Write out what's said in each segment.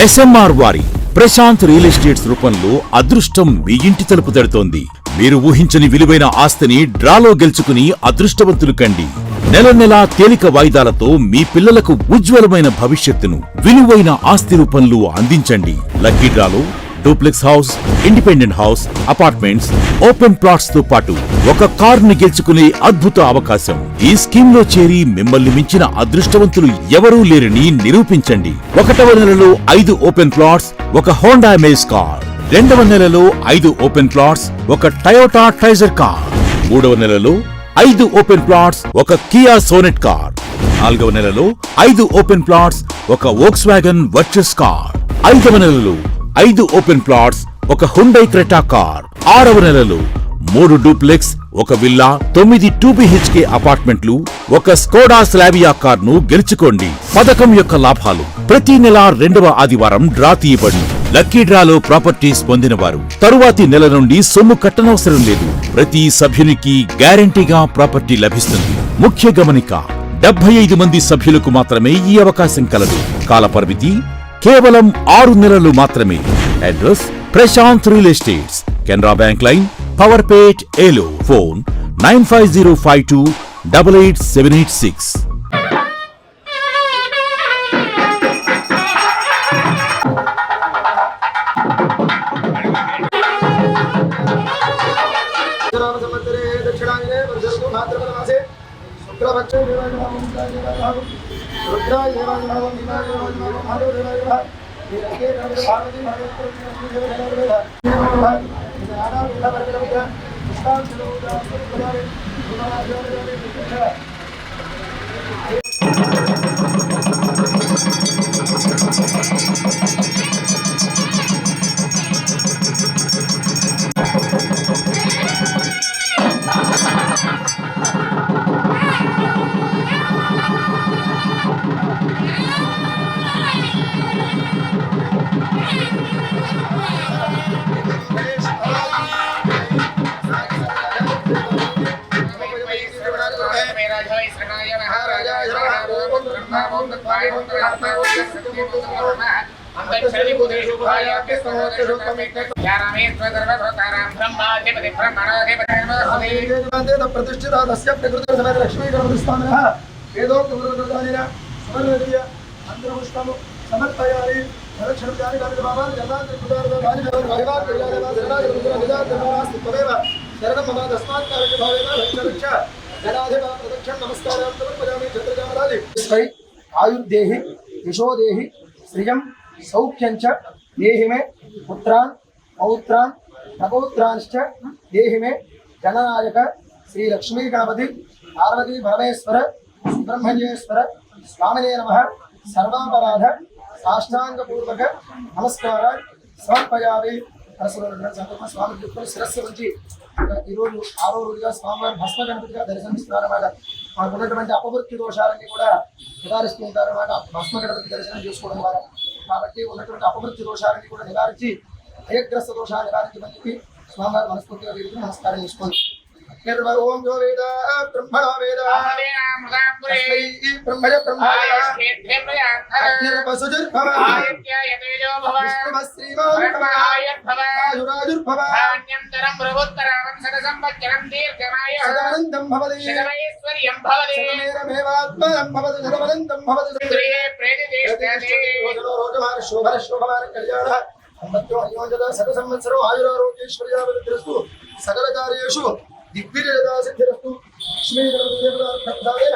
SMR వారి Prashanth real estates రూపంలో అదృష్టం మీ ఇంటి తలుపు తడుతోంది. మీరు ఊహించని విలువైన ఆస్తిని డ్రాలో గెలుచుకుని అదృష్టవంతులు కండి. నెల నెలా తేలిక వాయిదాలతో మీ పిల్లలకు ఉజ్వలమైన భవిష్యత్తును విలువైన ఆస్తి రూపంలో అందించండి. లక్కీ డ్రాలో duplex house, independent house, apartments, open plots తో పాటు ఒక కార్ ని గెలుచుకునే అద్భుత అవకాశం. ఈ స్కీమ్ లో చేరి మిమ్మల్ని మించిన అదృష్టవంతులు ఎవరూ లేరని నిరూపించండి. 1వ నెలలో 5 ఓపెన్ ప్లాట్స్, ఒక హోండా అమేజ్ కార్. 2వ నెలలో 5 ఓపెన్ ప్లాట్స్, ఒక టయోటా ట్రైజర్ కార్. 3వ నెలలో 5 ఓపెన్ ప్లాట్స్, ఒక కియా సోనెట్ కార్. 4వ నెలలో 5 ఓపెన్ ప్లాట్స్, ఒక వోక్స్వాగన్ వర్చస్ కార్. 5వ నెలలో 5 ఓపెన్ ప్లాట్స్, ఒక హుండై క్రెటా కార్. 6వ నెలలో 3 డూప్లెక్స్, ఒక విల్లా, 9 2BHK అపార్ట్మెంట్లు, ఒక స్కోడా స్లావియా కార్ ను గెలుచుకోండి. పథకం యొక్క లాభాలు: ప్రతి నెల 2వ ఆదివారం డ్రా తీయబడి లక్కీ డ్రాలో ప్రాపర్టీస్ పొందినవారు తరువాతి నెల నుండి సొమ్ము కట్టనవసరం లేదు. ప్రతి సభ్యునికి గ్యారంటీగా ప్రాపర్టీ లభిస్తుంది. ముఖ్య గమనిక: 75 మంది సభ్యులకు మాత్రమే ఈ అవకాశం కలదు. కాలపరిమితి కేవలం 6 నెలలు మాత్రమే. Address: Prashant real estates, Canara bank line, Powerpet, Eluru. Phone 9505288786. आयुर्देहि यशोदेहि श्रियं सौख्यंच देहि मे पुत्रान् पौत्रान् प्रपौत्रांश्च देहि मे जननायक श्री लक्ष्मी गणपति पार्वती परमेश्वर सुब्रह्मण्येश्वर स्वामिने नमः. सर्वापराध साष्टांग पूर्वक नमस्कार समर्पयामि. स्वामी శిరస్సు నుంచి ఈరోజు 6వ రోజుగా స్వామివారి భస్మ గణపతిగా దర్శనమిస్తున్నారన్నమాట. మాకున్నటువంటి అపవృత్తి దోషాలన్నీ కూడా నివారిస్తూ ఉంటారన్నమాట భస్మ గణపతి దర్శనం చేసుకోవడం ద్వారా. కాబట్టి ఉన్నటువంటి అపవృత్తి దోషాలన్నీ కూడా నివారించి భయగ్రస్త దోషాలు నివారించమని చెప్పి స్వామివారి మనస్ఫూర్తిగా వీరికి నమస్కారం చేసుకోండి. ఓం జో వేద బ్రహ్మణ వేద బ్రహ్మయ బ్రహ్మయ వసుజుర్భవ శ్రీమాయురాజుర్భవ సదనందం భవతి శతమేరమేవాత్మనం భవతి శతమనందం భవతి శోభన శోభమాన కళ్యాణ సత సంవత్సరం ఆయురారోగ్యేశ్వర్యాభివృద్ధిరస్తు సకల కార్యేషు దిగ్విజయదా సిద్ధిరస్తు. లక్ష్మీ గణపతిదేవతార్థాయ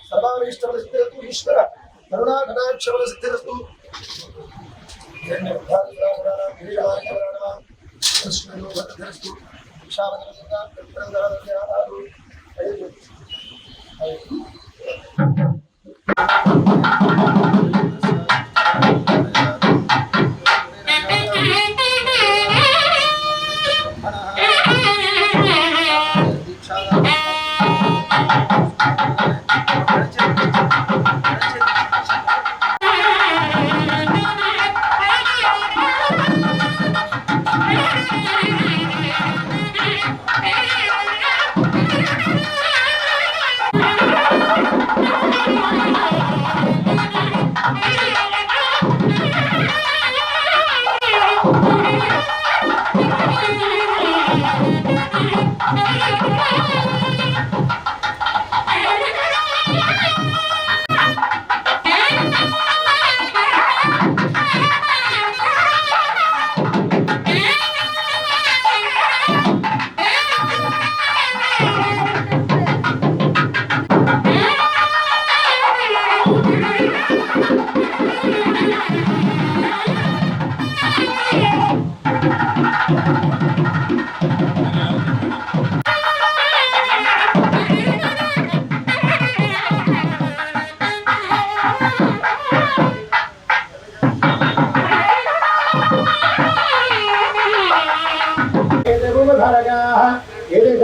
సర్వాభీష్టఫల సిద్ధిరస్తు. ఈశ్వర కరుణా కటాక్షఫల సిద్ధిరస్తు.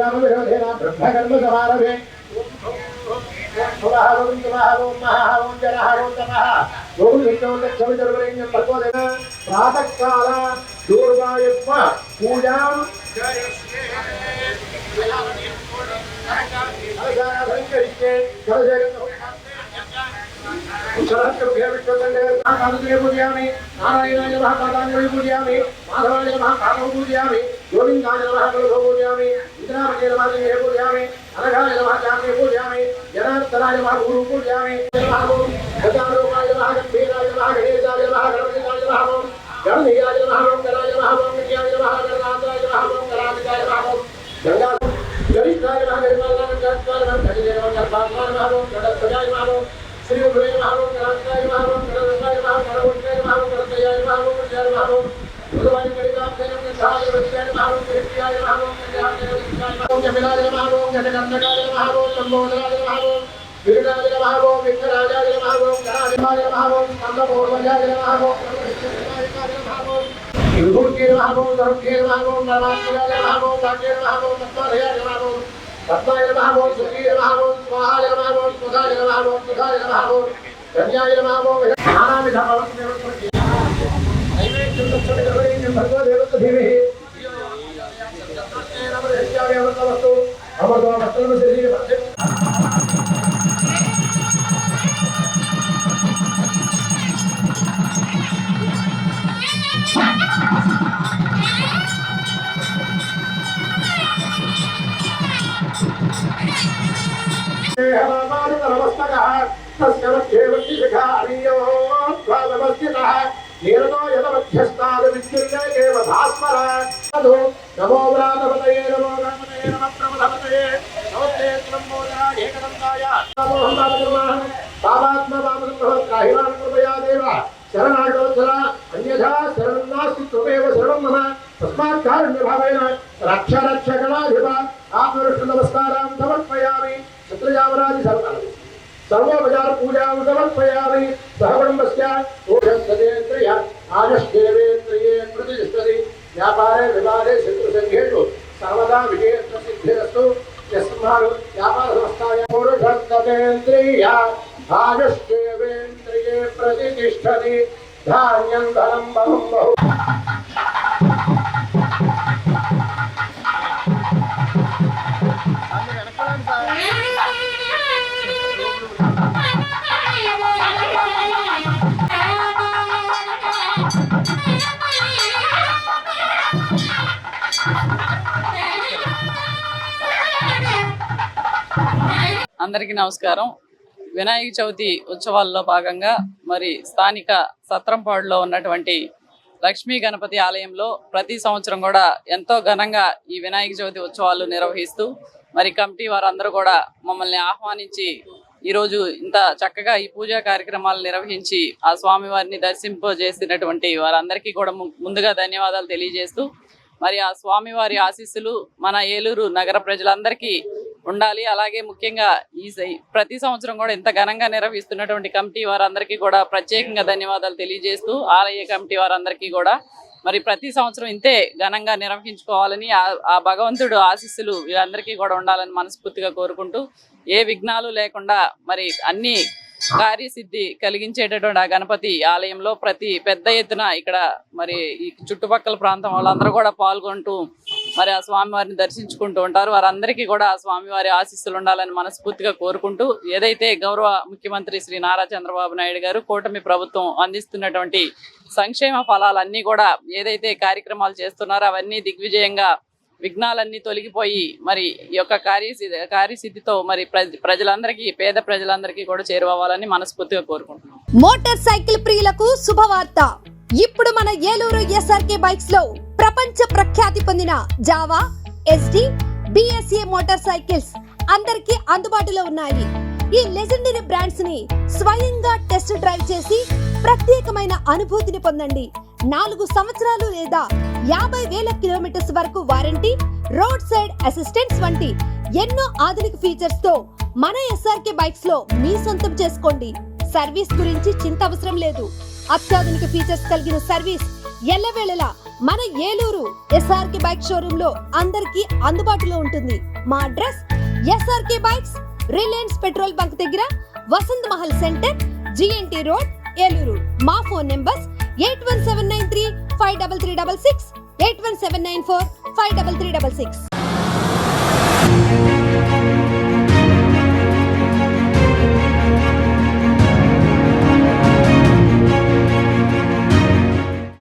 ब्रह्मकर्म समारभे प्रातः काल दूर्वायुग्म पूजां पूजयामि नारायणाय नमः पादांगुली पूजयामि माधवाय नमः कालौ पूजयामि गोविन्दाय नमः कलशौ पूजयामि इंद्राय नमः देहे पूजयामि अनघाय नमः चामे पूजयामि जनार्दनाय नमः गुरु पूजयामि गजारूपाय नमः गंभीराय नमः गणेशाय नमः गणपतियाय नमः गणनीयाय नमः गणाय नमः विद्याय नमः गणनाथाय नमः गणाधिकाय नमः गंगा गरिष्ठाय नमः गरिमालाय नमः गणेशाय नमः गणपालाय नमः गणध्वजाय नमः श्री गुरुवे नमः गणाधिकाय नमः गणरत्नाय नमः गणवत्याय नमः गणतयाय नमः गणजयाय नमः भगवान परिवार गणधाय विद्याय नमः विद्याय नमः गणजाय नमः जमिलाय नमः गणकर्णकाय नमः लंबोदराय नमः विघ्नाय नमः विघ्नराजाय नमः गणाधिपाय नमः स्कंदपूर्वजाय नमः विभूते नमः सर्वके नमः नमस्काराय नमः भाग्ये नमः तत्त्वाय नमः तत्त्वाय नमः सुखी नमः स्वाहाय नमः सुधाय नमः सुधाय नमः कन्याय नमः नानाविध भवति नैवेद्यं दक्षिणकर्मणीयं भगवदेवस्य धीमहि नमः अमृतवस्तु अमृतवस्तु शरीरे नमो व्रातपतये नमो गणपतये नमः प्रमथपतये नमस्ते त्र्यम्बोदराय एकदन्ताय नमो हंसात्मः पापात्मा पापसंभव त्राहिमां कृपया देव शरणागतोत्तर अन्यथा शरणं नास्ति त्वमेव शरणं मम तस्मात् कारुण्यभावेन रक्ष रक्षगणाधिप आत्मविष्णु नमस्कारां समर्पयामि क्षत्रियावरादि सर्वोपचार पूजां समर्पयामि सहकुटुम्बस्य ओषधेन्द्रिय आयुष्देवेन्द्रिये प्रतिष्ठति व्यापारे विवादे शत्रुसंघेषु सर्वदा विजयसिद्धिरस्तु यस्मात् व्यापारसंस्थाय पुरुषस्ततेन्द्रिय आयुष्देवेन्द्रिये प्रतिष्ठति धान्यं धनं बहु बहु అందరికీ నమస్కారం. వినాయక చవితి ఉత్సవాల్లో భాగంగా మరి స్థానిక సత్రంపాడులో ఉన్నటువంటి లక్ష్మీ గణపతి ఆలయంలో ప్రతి సంవత్సరం కూడా ఎంతో ఘనంగా ఈ వినాయక చవితి ఉత్సవాలు నిర్వహిస్తూ మరి కమిటీ వారందరూ కూడా మమ్మల్ని ఆహ్వానించి ఈరోజు ఇంత చక్కగా ఈ పూజా కార్యక్రమాలు నిర్వహించి ఆ స్వామివారిని దర్శింపజేసినటువంటి వారందరికీ కూడా ముందుగా ధన్యవాదాలు తెలియజేస్తూ మరి ఆ స్వామివారి ఆశీస్సులు మన ఏలూరు నగర ప్రజలందరికీ ఉండాలి. అలాగే ముఖ్యంగా ఈ ప్రతి సంవత్సరం కూడా ఇంత ఘనంగా నిర్వహిస్తున్నటువంటి కమిటీ వారందరికీ కూడా ప్రత్యేకంగా ధన్యవాదాలు తెలియజేస్తూ ఆలయ కమిటీ వారందరికీ కూడా మరి ప్రతి సంవత్సరం ఇంతే ఘనంగా నిర్వహించుకోవాలని ఆ భగవంతుడు ఆశీస్సులు వీళ్ళందరికీ కూడా ఉండాలని మనస్ఫూర్తిగా కోరుకుంటూ ఏ విఘ్నాలు లేకుండా మరి అన్ని కార్యసిద్ధి కలిగించేటటువంటి ఆ గణపతి ఆలయంలో ప్రతి పెద్ద ఎత్తున ఇక్కడ మరి ఈ చుట్టుపక్కల ప్రాంతం వాళ్ళందరూ కూడా పాల్గొంటూ మరి ఆ స్వామివారిని దర్శించుకుంటూ ఉంటారు. వారందరికీ కూడా ఆ స్వామివారి ఆశీస్సులు ఉండాలని మనస్ఫూర్తిగా కోరుకుంటూ ఏదైతే గౌరవ ముఖ్యమంత్రి శ్రీ నారా చంద్రబాబు నాయుడు గారు కూటమి ప్రభుత్వం అందిస్తున్నటువంటి సంక్షేమ ఫలాలన్నీ కూడా ఏదైతే కార్యక్రమాలు చేస్తున్నారో అవన్నీ దిగ్విజయంగా విఘ్నాలన్నీ తొలగిపోయి మరి ఈ యొక్క కార్యసిద్ధితో మరి ప్రజలందరికీ, పేద ప్రజలందరికీ కూడా చేరువవ్వాలని మనస్ఫూర్తిగా కోరుకుంటున్నాం. మోటార్ సైకిల్ ప్రియులకు శుభవార్త. ఇప్పుడు మన ఏలూరు ఎస్ఆర్కే బైక్స్ లో ప్రపంచ ప్రఖ్యాతి పొందిన Java, SD, BSA motor cycles అందరికీ అందుబాటులో ఉన్నాయి. ఈ లెజెండరీ బ్రాండ్స్ ని స్వయంగా టెస్ట్ డ్రైవ్ చేసి ప్రత్యేకమైన అనుభూతిని పొందండి. 4 సంవత్సరాలు లేదా 50,000 కిలోమీటర్స్ వరకు వారంటీ, రోడ్ సైడ్ అసిస్టెంట్స్ వంటి ఎన్నో ఆధునిక ఫీచర్స్ తో మన ఎస్ఆర్కే బైక్స్ లో మీ సొంతం చేసుకోండి. సర్వీస్ గురించి చింత అవసరం లేదు. అత్యాధునిక ఫీచర్స్ కలిగిన సర్వీస్ ఎల్లవేళలా మన ఏలూరు ఎస్ఆర్కే బైక్ షోరూమ్ లో అందరికీ అందుబాటులో ఉంటుంది. మా address SRK bikes, Reliance petrol bunk దగ్గర, Vasant Mahal centre, GNT road, Eluru. మా ఫోన్ నెంబర్స్ 8179353366, 8179453366.